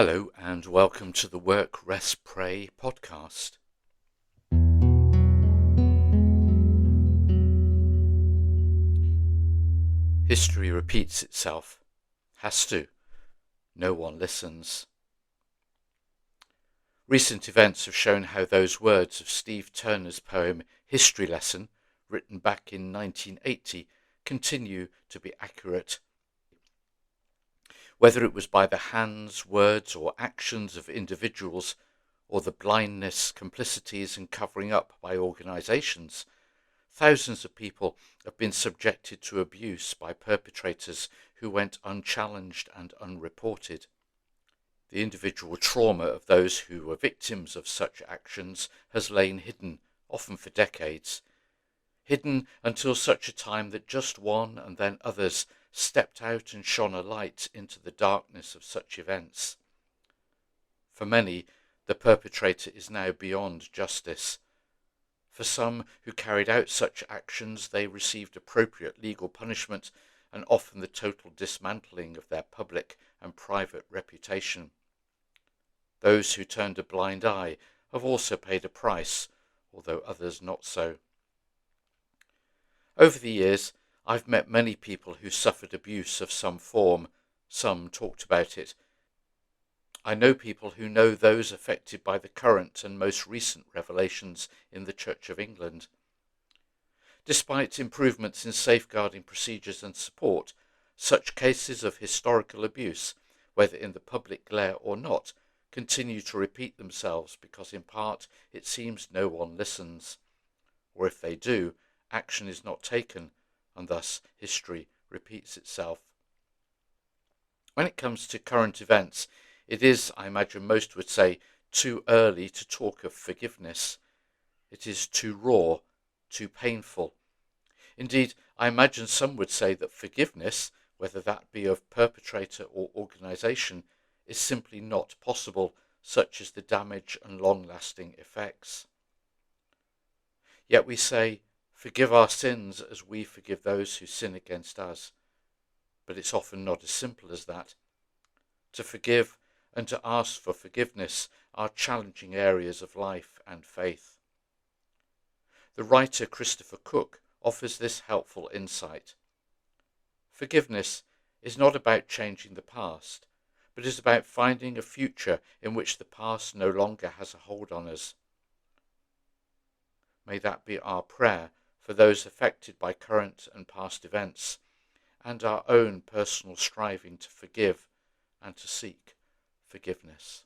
Hello and welcome to the Work.Rest.Pray podcast. History repeats itself. Has to. No one listens. Recent events have shown how those words of Steve Turner's poem History Lesson, written back in 1980, continue to be accurate. Whether it was by the hands, words or actions of individuals, or the blindness, complicities and covering up by organisations, thousands of people have been subjected to abuse by perpetrators who went unchallenged and unreported. The individual trauma of those who were victims of such actions has lain hidden, often for decades, hidden until such a time that just one and then others stepped out and shone a light into the darkness of such events. For many, the perpetrator is now beyond justice. For some who carried out such actions, they received appropriate legal punishment and often the total dismantling of their public and private reputation. Those who turned a blind eye have also paid a price, although others not so. Over the years, I've met many people who suffered abuse of some form. Some talked about it. I know people who know those affected by the current and most recent revelations in the Church of England. Despite improvements in safeguarding procedures and support, such cases of historical abuse, whether in the public glare or not, continue to repeat themselves because in part it seems no one listens, or if they do, action is not taken, and thus history repeats itself. When it comes to current events, it is, I imagine most would say, too early to talk of forgiveness. It is too raw, too painful. Indeed, I imagine some would say that forgiveness, whether that be of perpetrator or organisation, is simply not possible, such is the damage and long-lasting effects. Yet we say, forgive our sins as we forgive those who sin against us. But it's often not as simple as that. To forgive and to ask for forgiveness are challenging areas of life and faith. The writer Christopher Cook offers this helpful insight. Forgiveness is not about changing the past, but is about finding a future in which the past no longer has a hold on us. May that be our prayer for those affected by current and past events, and our own personal striving to forgive and to seek forgiveness.